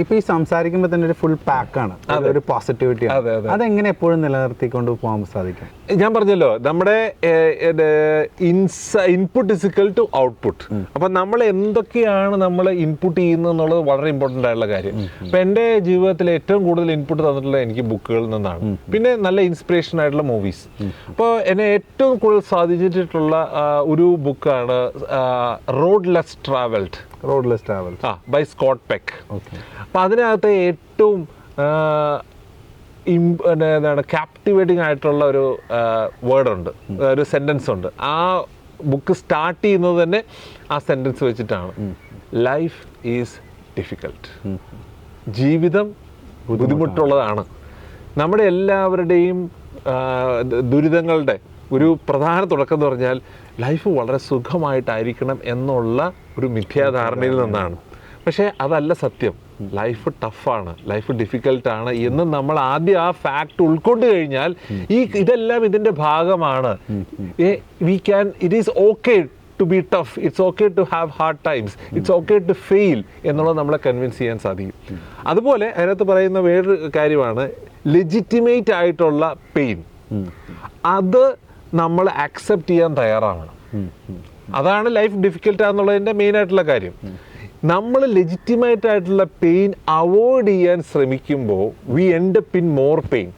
ഇപ്പൊ ഈ സംസാരിക്കുമ്പോൾ തന്നെ ഒരു ഫുൾ പാക്കാണ്, ഒരു പോസിറ്റിവിറ്റി. അതെങ്ങനെ എപ്പോഴും നിലനിർത്തിക്കൊണ്ട് പോകാൻ സാധിക്കും? ഞാൻ പറഞ്ഞല്ലോ, നമ്മുടെ input is equal to output. അപ്പൊ നമ്മൾ എന്തൊക്കെയാണ് നമ്മൾ ഇൻപുട്ട് ചെയ്യുന്നത് എന്നുള്ളത് വളരെ ഇമ്പോർട്ടൻ്റ് ആയിട്ടുള്ള കാര്യം. അപ്പൊ എൻ്റെ ജീവിതത്തിൽ ഏറ്റവും കൂടുതൽ ഇൻപുട്ട് തന്നിട്ടുള്ളത് എനിക്ക് ബുക്കുകളിൽ നിന്നാണ്. പിന്നെ നല്ല ഇൻസ്പിറേഷൻ ആയിട്ടുള്ള മൂവീസ്. അപ്പോൾ എന്നെ ഏറ്റവും കൂടുതൽ സ്വാധീനിച്ചിട്ടുള്ള ഒരു ബുക്കാണ് road less travelled by Scott Peck. അപ്പം അതിനകത്ത് ഏറ്റവും എന്താണ് ക്യാപ്റ്റിവേറ്റിംഗ് ആയിട്ടുള്ള ഒരു വേർഡുണ്ട്, ഒരു സെൻറ്റൻസ് ഉണ്ട്. ആ ബുക്ക് സ്റ്റാർട്ട് ചെയ്യുന്നത് തന്നെ ആ സെൻറ്റൻസ് വെച്ചിട്ടാണ്. Life is difficult. ജീവിതം ബുദ്ധിമുട്ടുള്ളതാണ്. നമ്മുടെ എല്ലാവരുടെയും ദുരിതങ്ങളുടെ ഒരു പ്രധാന തുടക്കം എന്ന് പറഞ്ഞാൽ ലൈഫ് വളരെ സുഖമായിട്ടായിരിക്കണം എന്നുള്ള ഒരു മിഥ്യാധാരണയിൽ നിന്നാണ്. പക്ഷേ അതല്ല സത്യം. ലൈഫ് ടഫാണ്, ലൈഫ് ഡിഫിക്കൽട്ടാണ് എന്ന് നമ്മൾ ആദ്യം ആ ഫാക്ട് ഉൾക്കൊണ്ട് കഴിഞ്ഞാൽ ഇതെല്ലാം ഇതിൻ്റെ ഭാഗമാണ്. It is okay to be tough, it's okay to have hard times, it's okay to fail എന്നുള്ളത് നമ്മളെ കൺവിൻസ് ചെയ്യാൻ സാധിക്കും. അതുപോലെ അതിനകത്ത് പറയുന്ന വേറൊരു കാര്യമാണ് ലെജിറ്റിമേറ്റ് ആയിട്ടുള്ള പെയിൻ. അത് നമ്മൾ ആക്സെപ്റ്റ് ചെയ്യാൻ തയ്യാറാവണം. അതാണ് ലൈഫ് ഡിഫിക്കൽട്ട് എന്നുള്ളതിൻ്റെ മെയിൻ ആയിട്ടുള്ള കാര്യം. നമ്മൾ ലെജിറ്റിമേറ്റ് ആയിട്ടുള്ള പെയിൻ അവോയ്ഡ് ചെയ്യാൻ ശ്രമിക്കുമ്പോൾ V end up in more pain.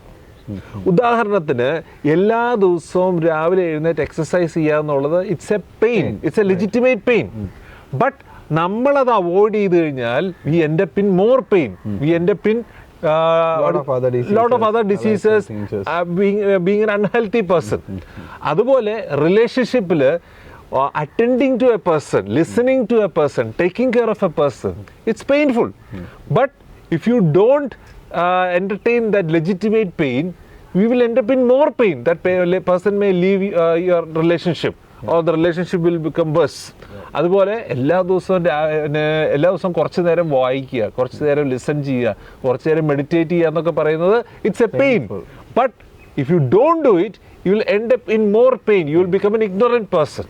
ഉദാഹരണത്തിന് എല്ലാ ദിവസവും രാവിലെ എഴുന്നേറ്റ് എക്സസൈസ് ചെയ്യുക എന്നുള്ളത് it's A pain, it's A legitimate pain. But നമ്മളത് അവോയ്ഡ് ചെയ്ത് കഴിഞ്ഞാൽ V end up in more pain, V end up in lot of other diseases, being an unhealthy person. അതുപോലെ റിലേഷൻഷിപ്പിൽ attending to a person, listening to a person, taking care of a person, it's painful. But if you don't entertain that legitimate pain, we will end up in more pain. That person may leave your relationship or the relationship will become worse. അതുപോലെ എല്ലാ ദിവസവും കുറച്ച് നേരം വായിക്കുക, കുറച്ച് നേരം listen ചെയ്യുക, കുറച്ച് നേരം മെഡിറ്റേറ്റ് ചെയ്യുക എന്നൊക്കെ പറയുന്നത് it's A pain. But if you don't do it, you will end up in more pain. You will become an ignorant person.